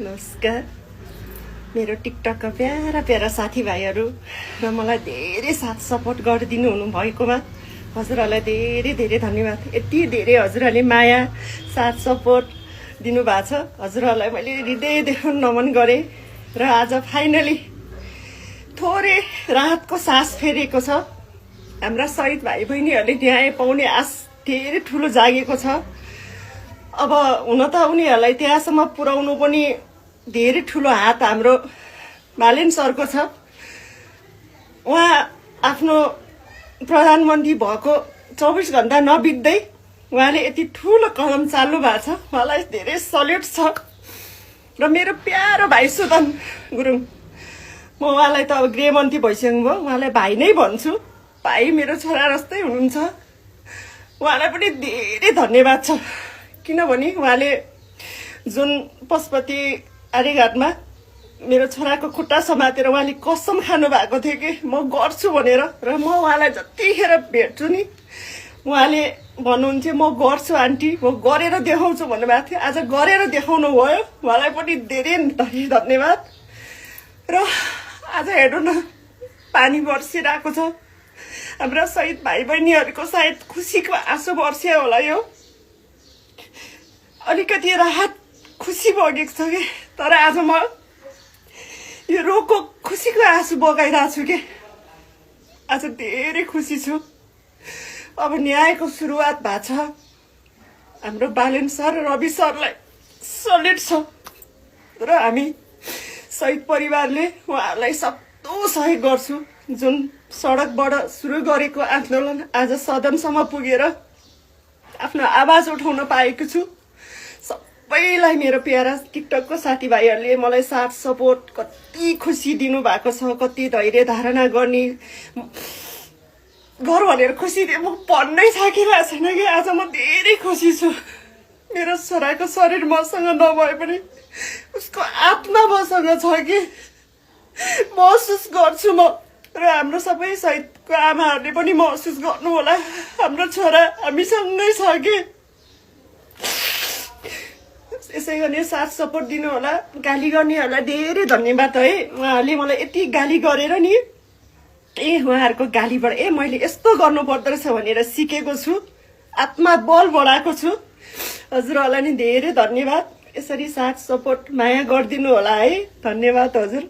नमस्कार मेरो टिकटकका para para साथीभाइहरू र मलाई धेरै साथ सपोर्ट गरिदिनु हुनुभएकोमा हजुरहरूलाई धेरै धेरै धन्यवाद। यति धेरै हजुरहरूले माया साथ सपोर्ट दिनुभएको छ। हजुरहरूलाई मैले हृदयदेखि नमन गरेँ र आज फाइनली थोरै राहतको सास फेरेको छ। हाम्रा शहीद भाइ बहिनीहरूले न्याय पाउने आश धेरै ठुलो जागेको छ। अब हुन त उनीहरूलाई त्यहाँसम्म पुर्याउनु पनि धेरै ठुलो हात हाम्रो बालेन सरको छ। उहाँ आफ्नो प्रधानमन्त्री भएको 24 घण्टा नबित्दै उहाँले यति ठुलो कदम चाल्नु भएको छ। उहाँलाई धेरै सल्युट छ। र मेरो प्यारो भाइ सुदन गुरुङ, म उहाँलाई त अब गृहमन्त्री भइसक्नु भयो, उहाँलाई भाइ नै भन्छु। भाइ मेरो छोरा जस्तै हुनुहुन्छ। उहाँलाई पनि धेरै धन्यवाद छ, किनभने उहाँले जुन पशुपति आर्यघाटमा मेरो छोराको खुट्टा समातेर उहाँले कसम खानु भएको थियो कि म गर्छु भनेर, र म उहाँलाई जतिखेर भेट्छु नि उहाँले भन्नुहुन्थ्यो म गर्छु आन्टी, म गरेर देखाउँछु भन्नुभएको थियो। आज गरेर देखाउनु भयो। उहाँलाई पनि धेरै धेरै धन्यवाद। र आज हेर्नु न, पानी बर्सिरहेको छ। हाम्रा शहीद भाइ बहिनीहरूको सायद खुसीको आँसु बर्स्यो होला। यो अलिकति राहत खुसी बगेको छ कि, तर आज म यो रोगको खुसीको आँसु बगाइरहेको छु कि। आज धेरै खुसी छु। अब न्यायको सुरुवात भएको छ। हाम्रो बालेन सर रवि सरलाई सल्युट छ। र हामी शहीद परिवारले उहाँहरूलाई सक्दो सहयोग गर्छु। जुन सडकबाट सुरु गरेको आन्दोलन आज सदनसम्म पुगेर आफ्नो आवाज उठाउन पाएको छु। सबैलाई मेरो प्यारा टिकटकको साथीभाइहरूले मलाई साथ सपोर्ट कति खुसी दिनुभएको छ, कति धैर्य धारणा गर्ने गर भनेर खुसी दिए। म भन्नै सकिरहेको छैन कि आज म धेरै खुसी छु। मेरो छोराको शरीर मसँग नभए पनि उसको आत्मा मसँग छ कि महसुस गर्छु म। र हाम्रो सबै शहीदको आमाहरूले पनि महसुस गर्नु होला, हाम्रो छोरा हामीसँगै छ कि। यसै गर्ने साथ सपोर्ट दिनु होला। गाली गर्नेहरूलाई धेरै धन्यवाद है। उहाँहरूले मलाई यति गाली गरेर नि उहाँहरूको गालीबाट मैले यस्तो गर्नु पर्दो रहेछ भनेर सिकेको छु। आत्मा बल बढाएको छु। हजुरहरूलाई नि धेरै धन्यवाद। यसरी साथ सपोर्ट माया गरिदिनु होला है। धन्यवाद हजुर।